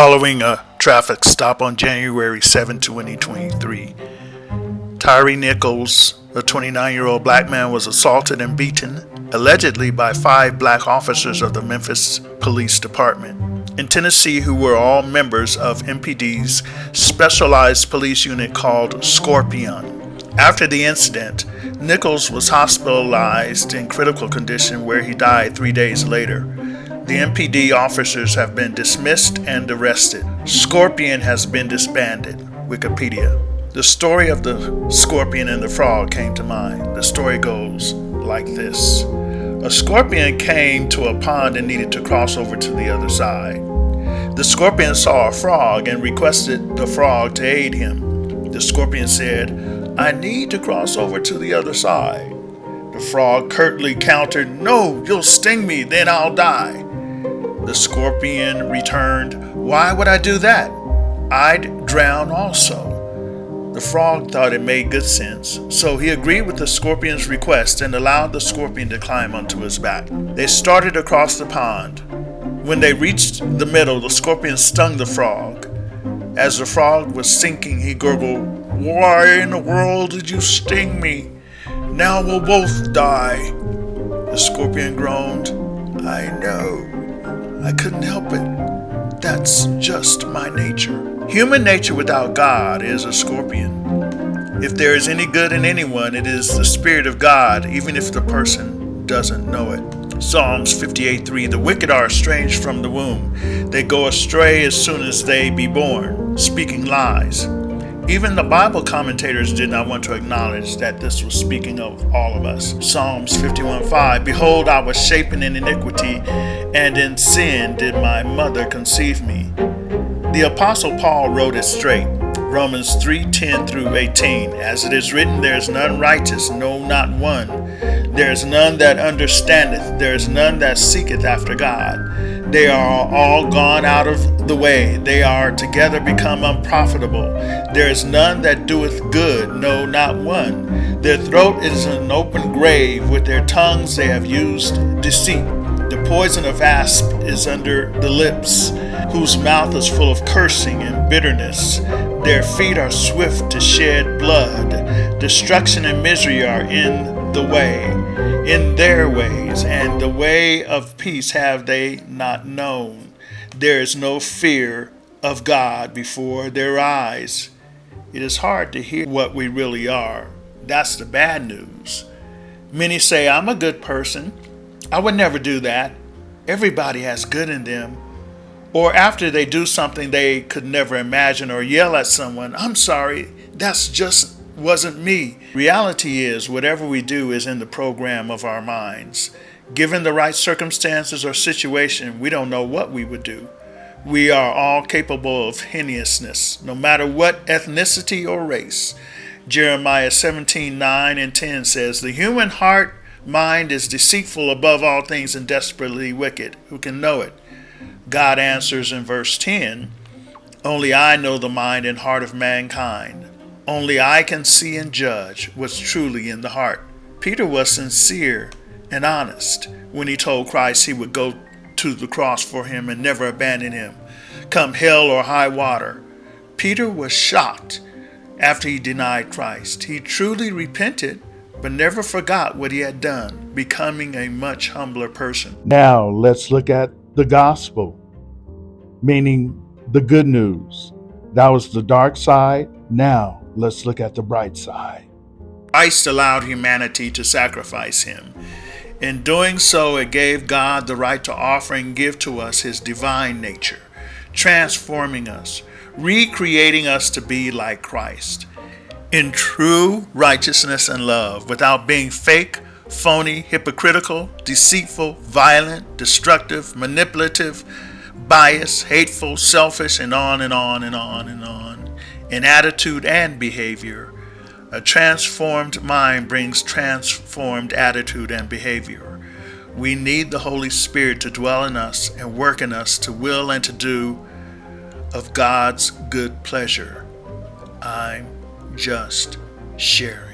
Following a traffic stop on January 7, 2023, Tyre Nichols, a 29-year-old black man, was assaulted and beaten, allegedly by 5 black officers of the Memphis Police Department in Tennessee, who were all members of MPD's specialized police unit called Scorpion. After the incident, Nichols was hospitalized in critical condition, where he died 3 days later. The MPD officers have been dismissed and arrested. Scorpion has been disbanded. Wikipedia. The story of the scorpion and the frog came to mind. The story goes like this. A scorpion came to a pond and needed to cross over to the other side. The scorpion saw a frog and requested the frog to aid him. The scorpion said, "I need to cross over to the other side." The frog curtly countered, "No, you'll sting me, then I'll die." The scorpion returned, "Why would I do that? I'd drown also." The frog thought it made good sense, so he agreed with the scorpion's request and allowed the scorpion to climb onto his back. They started across the pond. When they reached the middle, the scorpion stung the frog. As the frog was sinking, he gurgled, "Why in the world did you sting me? Now we'll both die." The scorpion groaned, "I know. I couldn't help it. That's just my nature." Human nature without God is a scorpion. If there is any good in anyone, it is the Spirit of God, even if the person doesn't know it. Psalms 58:3, "The wicked are estranged from the womb. They go astray as soon as they be born, speaking lies." Even the Bible commentators did not want to acknowledge that this was speaking of all of us. Psalms 51:5, "Behold, I was shapen in iniquity, and in sin did my mother conceive me." The Apostle Paul wrote it straight. Romans 3:10 through 18, "As it is written, there is none righteous, no, not one. There is none that understandeth, there is none that seeketh after God. They are all gone out of the way, they are together become unprofitable. There is none that doeth good, no, not one. Their throat is an open grave, with their tongues they have used deceit. The poison of asp is under the lips, whose mouth is full of cursing and bitterness. Their feet are swift to shed blood. Destruction and misery are in their ways, and the way of peace have they not known. There is no fear of God before their eyes." It is hard to hear what we really are. That's the bad news. Many say, "I'm a good person. I would never do that." Everybody has good in them. Or after they do something they could never imagine, or yell at someone, "I'm sorry, that's just wasn't me." Reality is, whatever we do is in the program of our minds. Given the right circumstances or situation, we don't know what we would do. We are all capable of heinousness, no matter what ethnicity or race. Jeremiah 17:9 and 10 says, "The human mind is deceitful above all things and desperately wicked. Who can know it?" God answers in verse 10, "Only I know the mind and heart of mankind. Only I can see and judge what's truly in the heart." Peter was sincere and honest when he told Christ he would go to the cross for him and never abandon him, come hell or high water. Peter was shocked after he denied Christ. He truly repented, but never forgot what he had done, becoming a much humbler person. Now let's look at the gospel, meaning the good news. That was the dark side. Now let's look at the bright side. Christ allowed humanity to sacrifice him. In doing so, it gave God the right to offer and give to us his divine nature, transforming us, recreating us to be like Christ in true righteousness and love, without being fake, phony, hypocritical, deceitful, violent, destructive, manipulative, biased, hateful, selfish, and on and on and on and on, in attitude and behavior. A transformed mind brings transformed attitude and behavior. We need the Holy Spirit to dwell in us and work in us to will and to do of God's good pleasure. I'm just sharing.